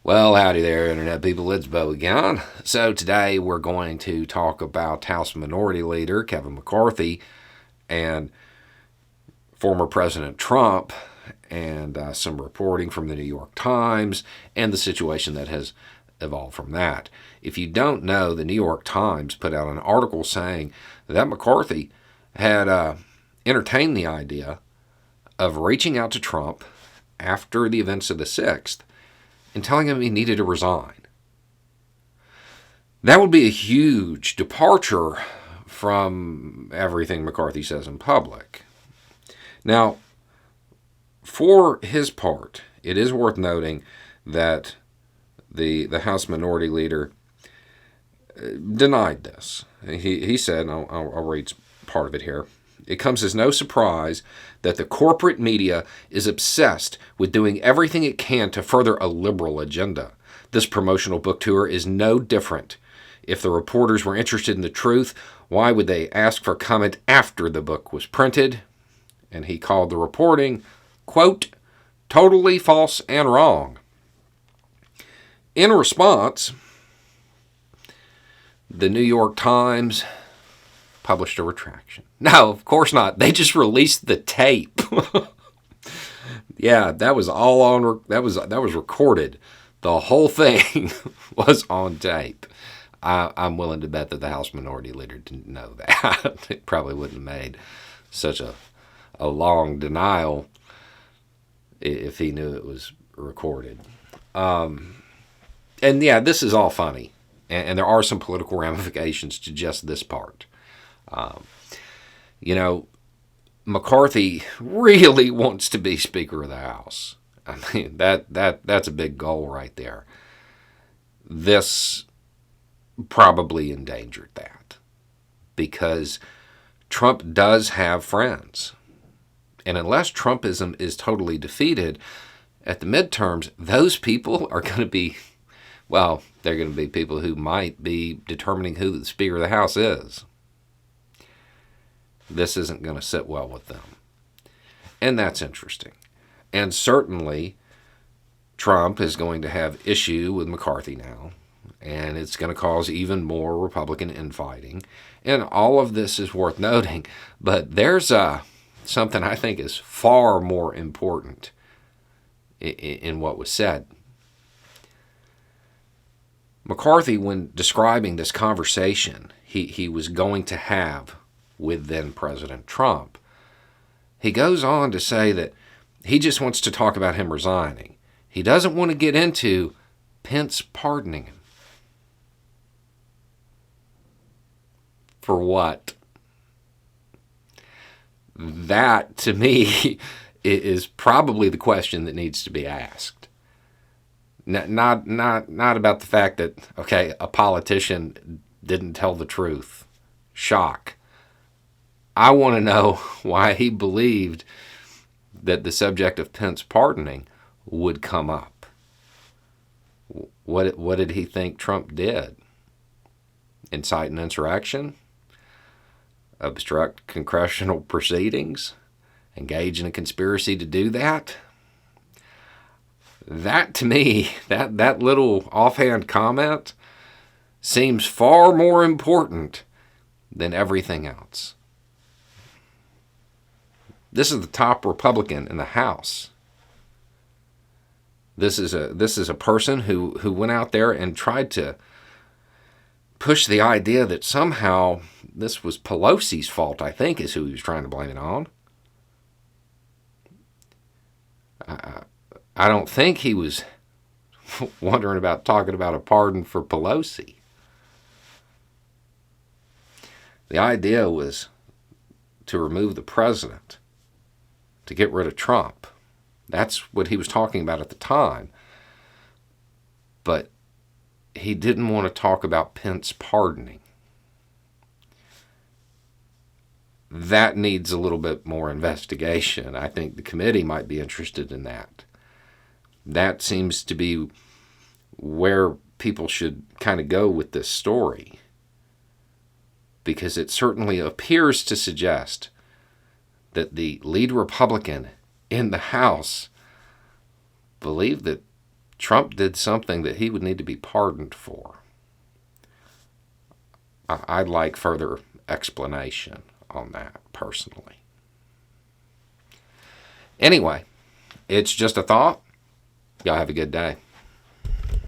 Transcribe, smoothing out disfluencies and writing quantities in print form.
Well, howdy there, Internet people. It's Bo again. So today we're going to talk about House Minority Leader Kevin McCarthy and former President Trump and some reporting from the New York Times and the situation that has evolved from that. If you don't know, the New York Times put out an article saying that McCarthy had entertained the idea of reaching out to Trump after the events of the 6th and telling him he needed to resign. That would be a huge departure from everything McCarthy says in public. Now, for his part, it is worth noting that the House Minority Leader denied this. He said, and I'll read part of it here, "It comes as no surprise that the corporate media is obsessed with doing everything it can to further a liberal agenda. This promotional book tour is no different. If the reporters were interested in the truth, why would they ask for comment after the book was printed?" And he called the reporting, quote, "totally false and wrong." In response, the New York Times published a retraction. No, of course not. They just released the tape. Yeah, that was all on. That was recorded. The whole thing was on tape. I'm willing to bet that the House Minority Leader didn't know that. It probably wouldn't have made such a long denial if he knew it was recorded. And yeah, this is all funny, and there are some political ramifications to just this part. McCarthy really wants to be Speaker of the House. I mean, that's a big goal right there. This probably endangered that because Trump does have friends. And unless Trumpism is totally defeated at the midterms, those people are going to be, well, they're going to be people who might be determining who the Speaker of the House is. This isn't going to sit well with them. And that's interesting. And certainly, Trump is going to have issue with McCarthy now. And it's going to cause even more Republican infighting. And all of this is worth noting. But there's something I think is far more important in what was said. McCarthy, when describing this conversation he was going to have with then President Trump, he goes on to say that he just wants to talk about him resigning. He doesn't want to get into Pence pardoning him. For what? That, to me, is probably the question that needs to be asked. Not about the fact that, okay, a politician didn't tell the truth. Shock. I want to know why he believed that the subject of Pence pardoning would come up. What did he think Trump did? Incite an insurrection? Obstruct congressional proceedings? Engage in a conspiracy to do that? That, to me, that little offhand comment seems far more important than everything else. This is the top Republican in the House. This is a person who went out there and tried to push the idea that somehow this was Pelosi's fault, I think, is who he was trying to blame it on. I don't think he was wondering about talking about a pardon for Pelosi. The idea was to remove the president, to get rid of Trump. That's what he was talking about at the time. But he didn't want to talk about Pence pardoning. That needs a little bit more investigation. I think the committee might be interested in that. That seems to be where people should kind of go with this story, because it certainly appears to suggest that the lead Republican in the House believed that Trump did something that he would need to be pardoned for. I'd like further explanation on that personally. Anyway, it's just a thought. Y'all have a good day.